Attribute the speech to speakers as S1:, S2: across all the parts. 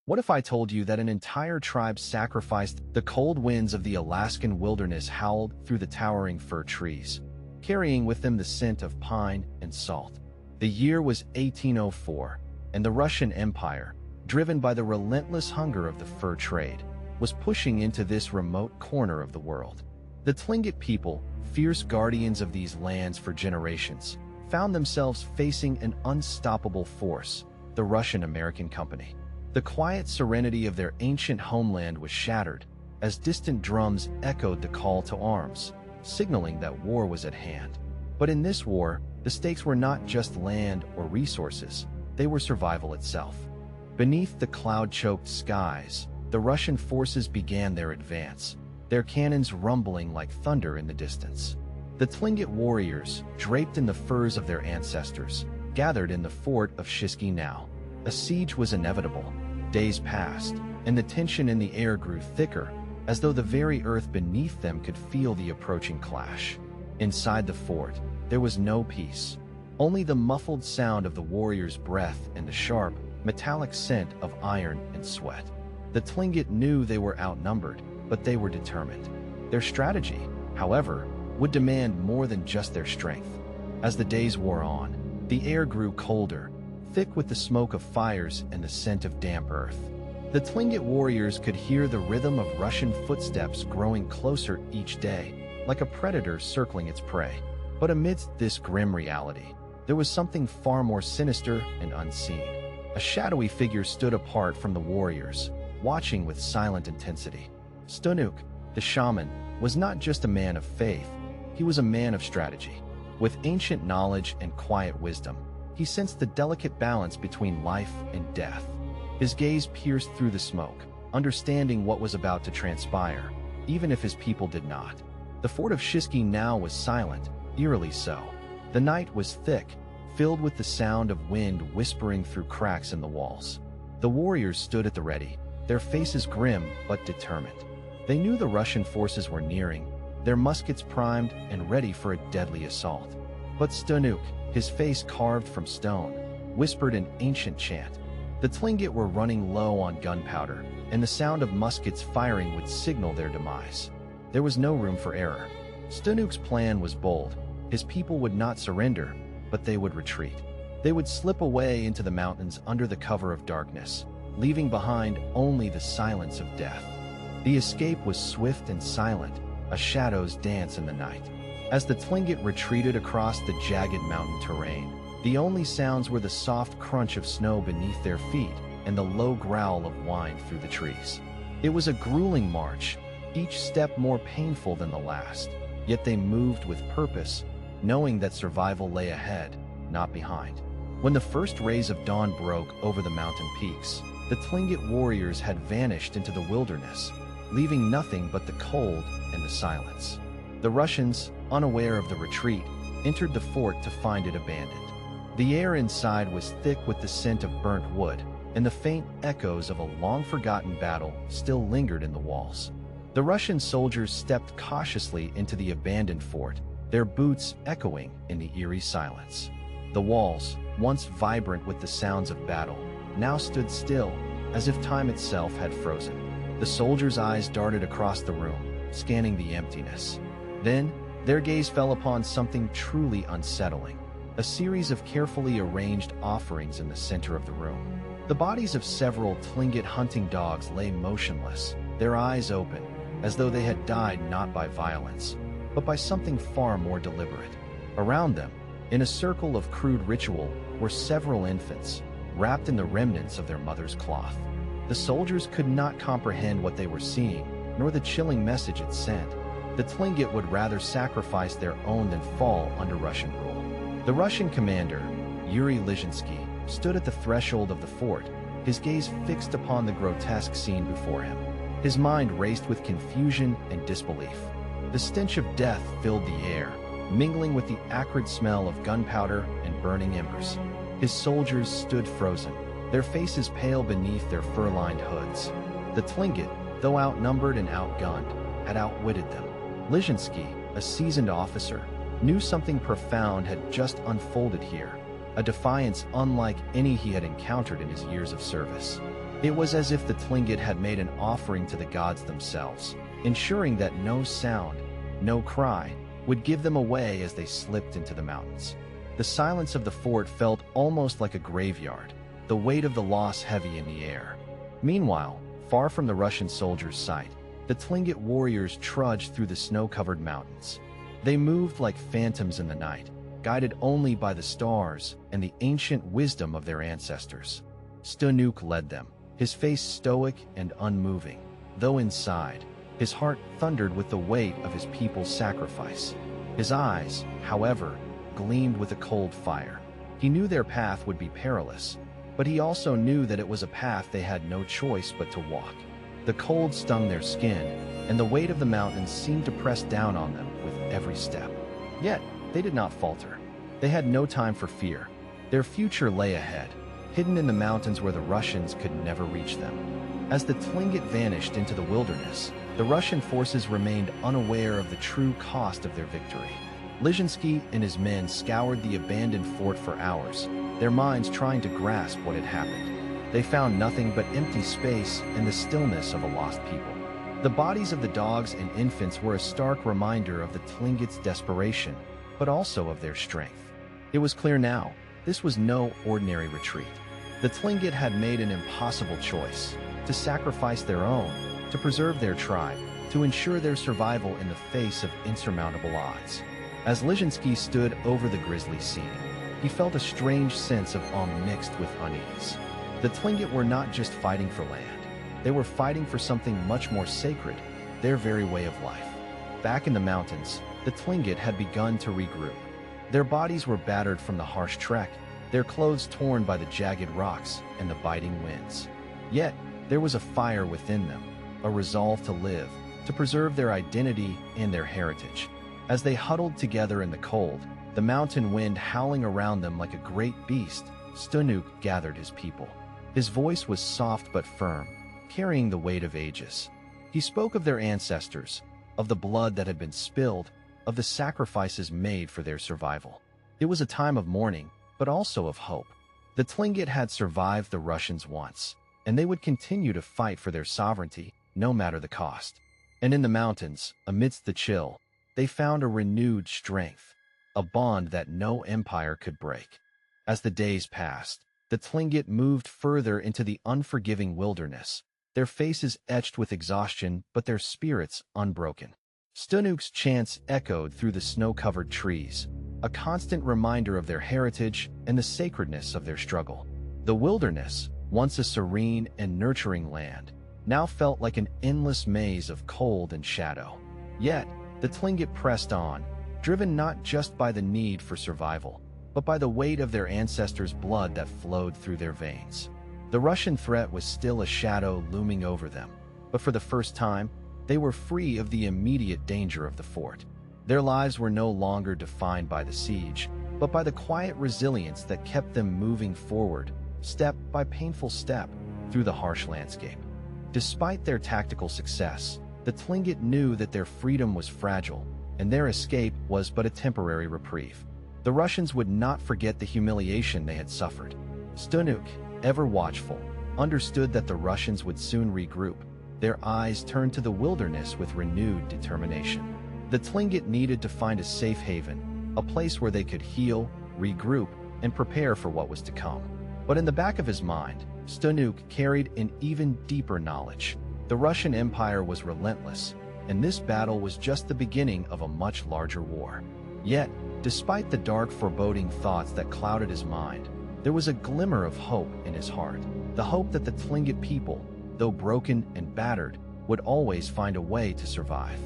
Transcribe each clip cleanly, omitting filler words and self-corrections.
S1: What if I told you that an entire tribe sacrificed? The cold winds of the Alaskan wilderness howled through the towering fir trees, carrying with them the scent of pine and salt. The year was 1804, and the Russian Empire, driven by the relentless hunger of the fur trade, was pushing into this remote corner of the world. The Tlingit people, fierce guardians of these lands for generations, found themselves facing an unstoppable force, the Russian-American Company. The quiet serenity of their ancient homeland was shattered as distant drums echoed the call to arms, signaling that war was at hand. But in this war, the stakes were not just land or resources, they were survival itself. Beneath the cloud-choked skies, the Russian forces began their advance, their cannons rumbling like thunder in the distance. The Tlingit warriors, draped in the furs of their ancestors, gathered in the fort of Chisinau. A siege was inevitable. Days passed, and the tension in the air grew thicker, as though the very earth beneath them could feel the approaching clash. Inside the fort, there was no peace, only the muffled sound of the warriors' breath and the sharp, metallic scent of iron and sweat. The Tlingit knew they were outnumbered, but they were determined. Their strategy, however, would demand more than just their strength. As the days wore on, the air grew colder, thick with the smoke of fires and the scent of damp earth. The Tlingit warriors could hear the rhythm of Russian footsteps growing closer each day, like a predator circling its prey. But amidst this grim reality, there was something far more sinister and unseen. A shadowy figure stood apart from the warriors, watching with silent intensity. Stoonook, the shaman, was not just a man of faith, he was a man of strategy. With ancient knowledge and quiet wisdom, he sensed the delicate balance between life and death. His gaze pierced through the smoke, understanding what was about to transpire, even if his people did not. The fort of Chisinau was silent, eerily so. The night was thick, filled with the sound of wind whispering through cracks in the walls. The warriors stood at the ready, their faces grim but determined. They knew the Russian forces were nearing, their muskets primed and ready for a deadly assault. But Stoonook, his face carved from stone, whispered an ancient chant. The Tlingit were running low on gunpowder, and the sound of muskets firing would signal their demise. There was no room for error. Stoonook's plan was bold. His people would not surrender, but they would retreat. They would slip away into the mountains under the cover of darkness, leaving behind only the silence of death. The escape was swift and silent, a shadow's dance in the night. As the Tlingit retreated across the jagged mountain terrain, the only sounds were the soft crunch of snow beneath their feet and the low growl of wind through the trees. It was a grueling march, each step more painful than the last, yet they moved with purpose, knowing that survival lay ahead, not behind. When the first rays of dawn broke over the mountain peaks, the Tlingit warriors had vanished into the wilderness, leaving nothing but the cold and the silence. The Russians, unaware of the retreat, entered the fort to find it abandoned. The air inside was thick with the scent of burnt wood, and the faint echoes of a long-forgotten battle still lingered in the walls. The Russian soldiers stepped cautiously into the abandoned fort, their boots echoing in the eerie silence. The walls, once vibrant with the sounds of battle, now stood still, as if time itself had frozen. The soldiers' eyes darted across the room, scanning the emptiness. Then, their gaze fell upon something truly unsettling, a series of carefully arranged offerings in the center of the room. The bodies of several Tlingit hunting dogs lay motionless, their eyes open, as though they had died not by violence, but by something far more deliberate. Around them, in a circle of crude ritual, were several infants, wrapped in the remnants of their mother's cloth. The soldiers could not comprehend what they were seeing, nor the chilling message it sent. The Tlingit would rather sacrifice their own than fall under Russian rule. The Russian commander, Yuri Lizhinsky, stood at the threshold of the fort, his gaze fixed upon the grotesque scene before him. His mind raced with confusion and disbelief. The stench of death filled the air, mingling with the acrid smell of gunpowder and burning embers. His soldiers stood frozen, their faces pale beneath their fur-lined hoods. The Tlingit, though outnumbered and outgunned, had outwitted them. Lizhinsky, a seasoned officer, knew something profound had just unfolded here, a defiance unlike any he had encountered in his years of service. It was as if the Tlingit had made an offering to the gods themselves, ensuring that no sound, no cry, would give them away as they slipped into the mountains. The silence of the fort felt almost like a graveyard, the weight of the loss heavy in the air. Meanwhile, far from the Russian soldiers' sight, the Tlingit warriors trudged through the snow-covered mountains. They moved like phantoms in the night, guided only by the stars and the ancient wisdom of their ancestors. Stoonook led them, his face stoic and unmoving, though inside, his heart thundered with the weight of his people's sacrifice. His eyes, however, gleamed with a cold fire. He knew their path would be perilous, but he also knew that it was a path they had no choice but to walk. The cold stung their skin, and the weight of the mountains seemed to press down on them with every step. Yet, they did not falter. They had no time for fear. Their future lay ahead, hidden in the mountains where the Russians could never reach them. As the Tlingit vanished into the wilderness, the Russian forces remained unaware of the true cost of their victory. Lizhinsky and his men scoured the abandoned fort for hours, their minds trying to grasp what had happened. They found nothing but empty space and the stillness of a lost people. The bodies of the dogs and infants were a stark reminder of the Tlingits' desperation, but also of their strength. It was clear now, this was no ordinary retreat. The Tlingit had made an impossible choice, to sacrifice their own, to preserve their tribe, to ensure their survival in the face of insurmountable odds. As Lizhinsky stood over the grisly scene, he felt a strange sense of awe mixed with unease. The Tlingit were not just fighting for land. They were fighting for something much more sacred, their very way of life. Back in the mountains, the Tlingit had begun to regroup. Their bodies were battered from the harsh trek, their clothes torn by the jagged rocks and the biting winds. Yet, there was a fire within them, a resolve to live, to preserve their identity and their heritage. As they huddled together in the cold, the mountain wind howling around them like a great beast, Stoonook gathered his people. His voice was soft but firm, carrying the weight of ages. He spoke of their ancestors, of the blood that had been spilled, of the sacrifices made for their survival. It was a time of mourning, but also of hope. The Tlingit had survived the Russians once, and they would continue to fight for their sovereignty, no matter the cost. And in the mountains, amidst the chill, they found a renewed strength, a bond that no empire could break. As the days passed, the Tlingit moved further into the unforgiving wilderness, their faces etched with exhaustion but their spirits unbroken. Stoonook's chants echoed through the snow-covered trees, a constant reminder of their heritage and the sacredness of their struggle. The wilderness, once a serene and nurturing land, now felt like an endless maze of cold and shadow. Yet, the Tlingit pressed on, driven not just by the need for survival, but by the weight of their ancestors' blood that flowed through their veins. The Russian threat was still a shadow looming over them, but for the first time, they were free of the immediate danger of the fort. Their lives were no longer defined by the siege, but by the quiet resilience that kept them moving forward, step by painful step, through the harsh landscape. Despite their tactical success, the Tlingit knew that their freedom was fragile, and their escape was but a temporary reprieve. The Russians would not forget the humiliation they had suffered. Stoonook, ever watchful, understood that the Russians would soon regroup. Their eyes turned to the wilderness with renewed determination. The Tlingit needed to find a safe haven, a place where they could heal, regroup, and prepare for what was to come. But in the back of his mind, Stoonook carried an even deeper knowledge. The Russian Empire was relentless, and this battle was just the beginning of a much larger war. Yet, despite the dark, foreboding thoughts that clouded his mind, there was a glimmer of hope in his heart. The hope that the Tlingit people, though broken and battered, would always find a way to survive.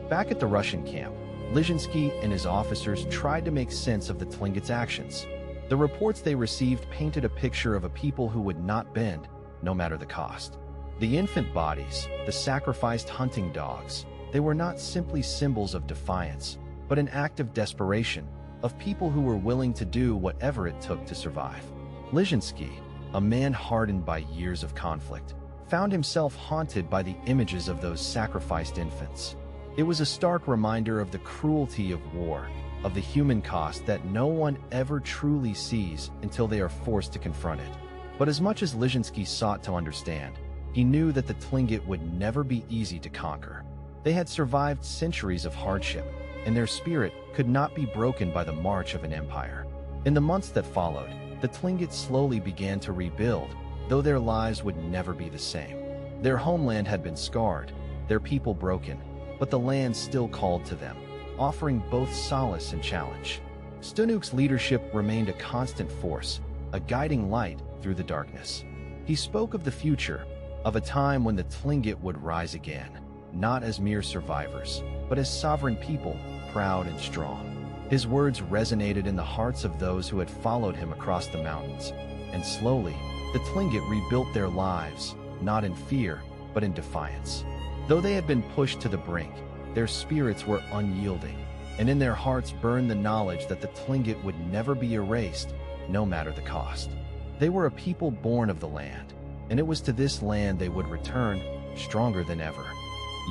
S1: Back at the Russian camp, Lizhinsky and his officers tried to make sense of the Tlingit's actions. The reports they received painted a picture of a people who would not bend, no matter the cost. The infant bodies, the sacrificed hunting dogs, they were not simply symbols of defiance, but an act of desperation, of people who were willing to do whatever it took to survive. Lizhinsky, a man hardened by years of conflict, found himself haunted by the images of those sacrificed infants. It was a stark reminder of the cruelty of war, of the human cost that no one ever truly sees until they are forced to confront it. But as much as Lizhinsky sought to understand, he knew that the Tlingit would never be easy to conquer. They had survived centuries of hardship, and their spirit could not be broken by the march of an empire. In the months that followed, the Tlingit slowly began to rebuild, though their lives would never be the same. Their homeland had been scarred, their people broken, but the land still called to them, offering both solace and challenge. Stoonook's leadership remained a constant force, a guiding light through the darkness. He spoke of the future, of a time when the Tlingit would rise again, not as mere survivors, but as sovereign people, proud and strong. His words resonated in the hearts of those who had followed him across the mountains, and slowly, the Tlingit rebuilt their lives, not in fear, but in defiance. Though they had been pushed to the brink, their spirits were unyielding, and in their hearts burned the knowledge that the Tlingit would never be erased, no matter the cost. They were a people born of the land, and it was to this land they would return, stronger than ever.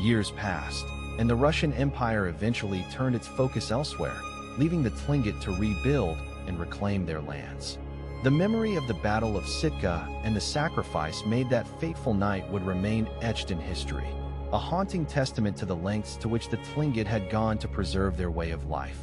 S1: Years passed, and the Russian Empire eventually turned its focus elsewhere, leaving the Tlingit to rebuild and reclaim their lands. The memory of the Battle of Sitka and the sacrifice made that fateful night would remain etched in history, a haunting testament to the lengths to which the Tlingit had gone to preserve their way of life.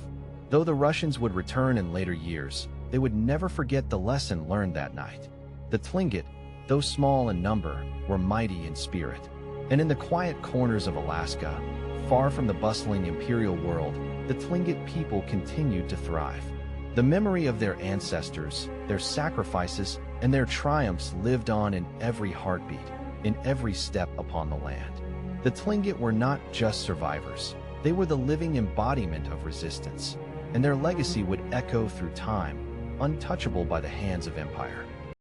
S1: Though the Russians would return in later years, they would never forget the lesson learned that night. The Tlingit, though small in number, were mighty in spirit. And in the quiet corners of Alaska, far from the bustling imperial world, the Tlingit people continued to thrive. The memory of their ancestors, their sacrifices, and their triumphs lived on in every heartbeat, in every step upon the land. The Tlingit were not just survivors, they were the living embodiment of resistance, and their legacy would echo through time, untouchable by the hands of empire.